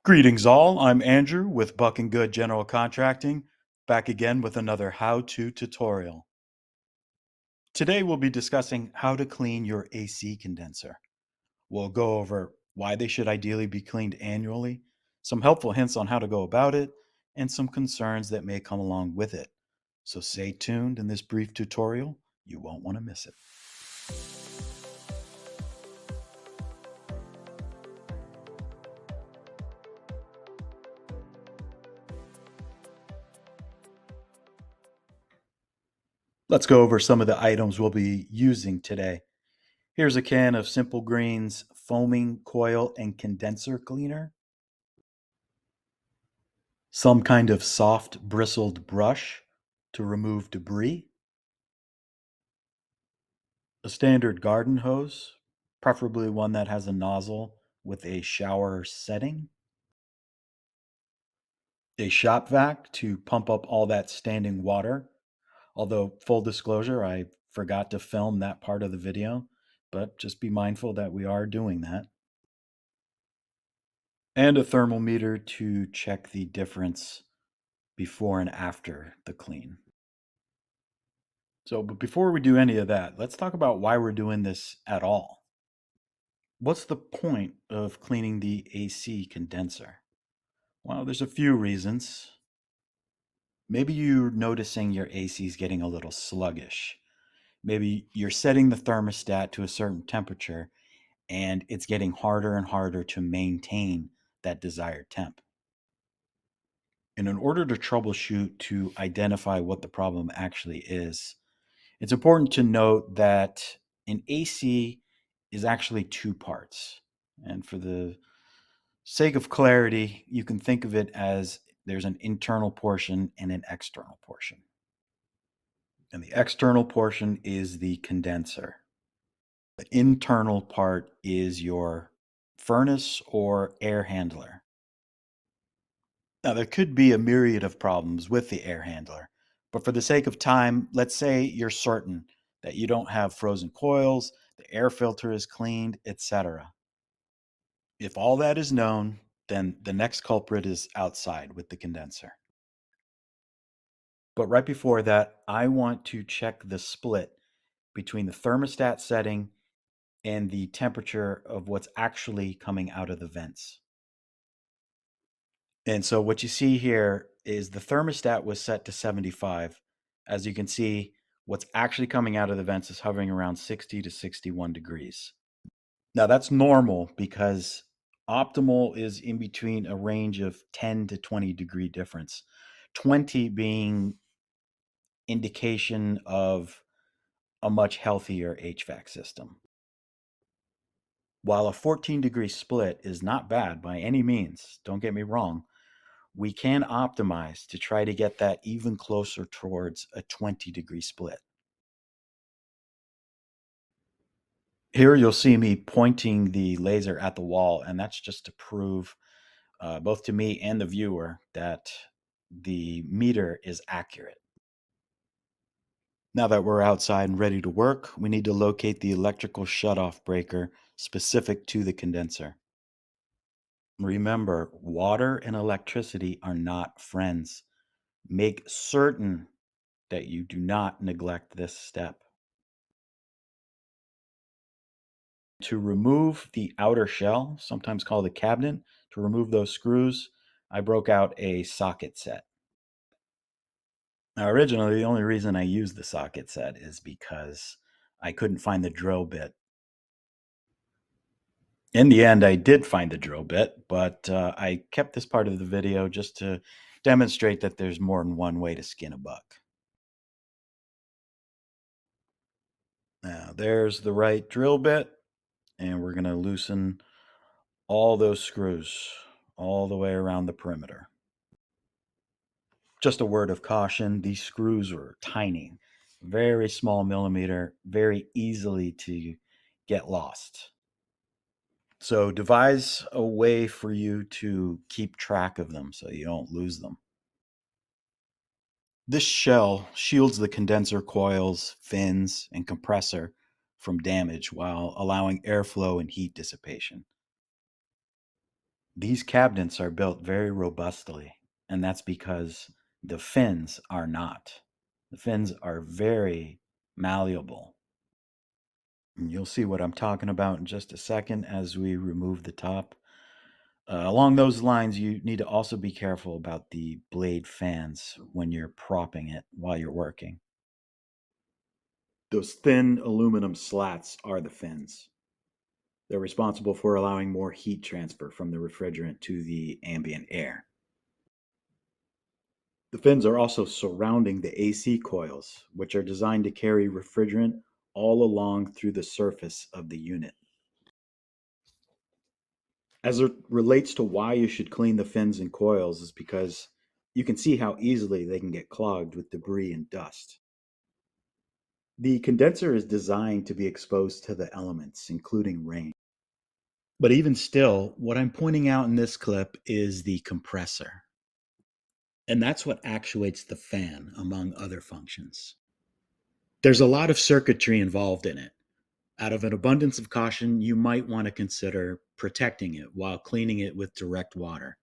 Greetings all, I'm Andrew with Buck and Good General Contracting, back again with another how-to tutorial. Today we'll be discussing how to clean your AC condenser. We'll go over why they should ideally be cleaned annually, some helpful hints on how to go about it, and some concerns that may come along with it. So stay tuned in this brief tutorial, you won't want to miss it. Let's go over some of the items we'll be using today. Here's a can of Simple Green's foaming coil and condenser cleaner, some kind of soft bristled brush to remove debris, a standard garden hose, preferably one that has a nozzle with a shower setting, a shop vac to pump up all that standing water. Although, full disclosure, I forgot to film that part of the video, but just be mindful that we are doing that. And a thermometer to check the difference before and after the clean. But before we do any of that, let's talk about why we're doing this at all. What's the point of cleaning the AC condenser? Well, there's a few reasons. Maybe you're noticing your AC is getting a little sluggish. Maybe you're setting the thermostat to a certain temperature and it's getting harder and harder to maintain that desired temp. And in order to troubleshoot to identify what the problem actually is, it's important to note that an AC is actually two parts. And for the sake of clarity, you can think of it as there's an internal portion and an external portion. And the external portion is the condenser. The internal part is your furnace or air handler. Now, there could be a myriad of problems with the air handler, but for the sake of time, let's say you're certain that you don't have frozen coils, the air filter is cleaned, etc. If all that is known, then the next culprit is outside with the condenser. But right before that, I want to check the split between the thermostat setting and the temperature of what's actually coming out of the vents. And so what you see here is the thermostat was set to 75. As you can see, what's actually coming out of the vents is hovering around 60 to 61 degrees. Now that's normal because optimal is in between a range of 10 to 20 degree difference. 20 being indication of a much healthier HVAC system. While a 14-degree split is not bad by any means, don't get me wrong, we can optimize to try to get that even closer towards a 20-degree split. Here you'll see me pointing the laser at the wall, and that's just to prove both to me and the viewer that the meter is accurate. Now that we're outside and ready to work, we need to locate the electrical shutoff breaker specific to the condenser. Remember, water and electricity are not friends. Make certain that you do not neglect this step. To remove the outer shell, sometimes called a cabinet, to remove those screws, I broke out a socket set. Now, originally, the only reason I used the socket set is because I couldn't find the drill bit. In the end, I did find the drill bit, but I kept this part of the video just to demonstrate that there's more than one way to skin a buck. Now, there's the right drill bit, and we're going to loosen all those screws all the way around the perimeter. Just a word of caution, these screws are tiny, very small millimeter, very easily to get lost. So devise a way for you to keep track of them so you don't lose them. This shell shields the condenser coils, fins, and compressor from damage while allowing airflow and heat dissipation. These cabinets are built very robustly, and that's because the fins are not. The fins are very malleable. And you'll see what I'm talking about in just a second as we remove the top. Along those lines, you need to also be careful about the blade fans when you're propping it while you're working. Those thin aluminum slats are the fins. They're responsible for allowing more heat transfer from the refrigerant to the ambient air. The fins are also surrounding the AC coils, which are designed to carry refrigerant all along through the surface of the unit. As it relates to why you should clean the fins and coils, is because you can see how easily they can get clogged with debris and dust. The condenser is designed to be exposed to the elements, including rain. But even still, what I'm pointing out in this clip is the compressor. And that's what actuates the fan, among other functions. There's a lot of circuitry involved in it. Out of an abundance of caution, you might want to consider protecting it while cleaning it with direct water.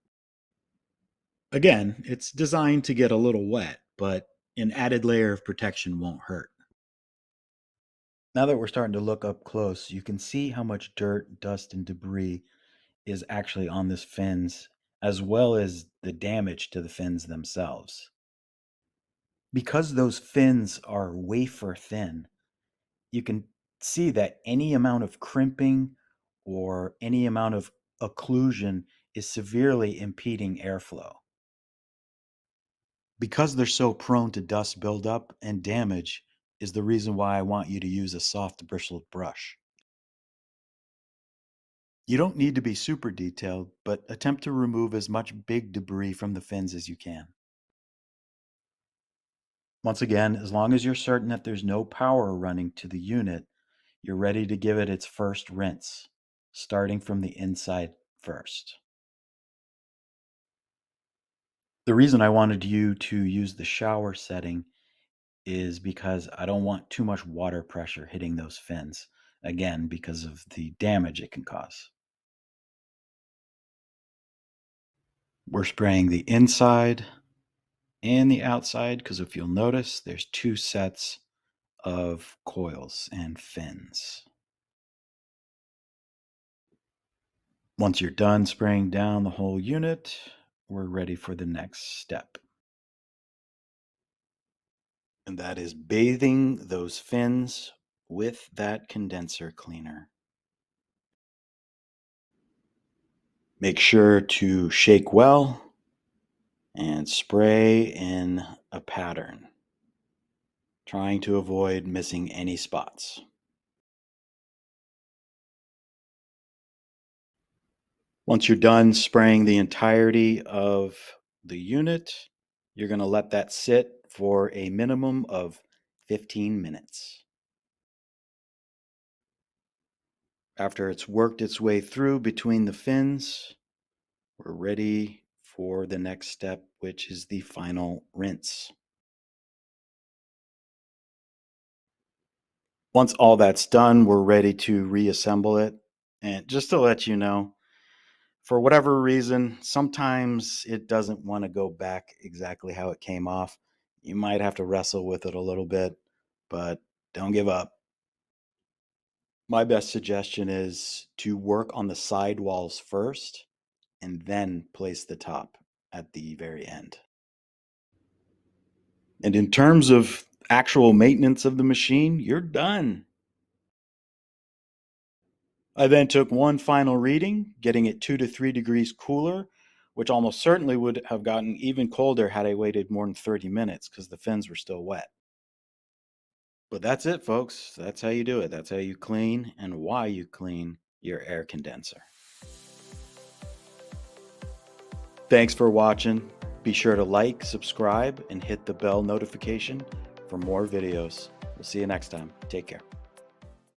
Again, it's designed to get a little wet, but an added layer of protection won't hurt. Now that we're starting to look up close, you can see how much dirt, dust, and debris is actually on this fins, as well as the damage to the fins themselves. Because those fins are wafer thin, you can see that any amount of crimping or any amount of occlusion is severely impeding airflow. Because they're so prone to dust buildup and damage is the reason why I want you to use a soft bristled brush. You don't need to be super detailed, but attempt to remove as much big debris from the fins as you can. Once again, as long as you're certain that there's no power running to the unit, you're ready to give it its first rinse, starting from the inside first. The reason I wanted you to use the shower setting is because I don't want too much water pressure hitting those fins, again, because of the damage it can cause. We're spraying the inside and the outside because if you'll notice, there's two sets of coils and fins. Once you're done spraying down the whole unit, we're ready for the next step. And that is bathing those fins with that condenser cleaner. Make sure to shake well and spray in a pattern, trying to avoid missing any spots. Once you're done spraying the entirety of the unit, you're going to let that sit for a minimum of 15 minutes. After it's worked its way through between the fins, we're ready for the next step, which is the final rinse. Once all that's done, we're ready to reassemble it. And just to let you know, for whatever reason, sometimes it doesn't want to go back exactly how it came off. You might have to wrestle with it a little bit, but don't give up. My best suggestion is to work on the side walls first and then place the top at the very end. And in terms of actual maintenance of the machine, you're done. I then took one final reading, getting it 2 to 3 degrees cooler, which almost certainly would have gotten even colder had I waited more than 30 minutes because the fins were still wet. But that's it, folks. That's how you do it. That's how you clean and why you clean your air condenser. Thanks for watching. Be sure to like, subscribe, and hit the bell notification for more videos. We'll see you next time. Take care.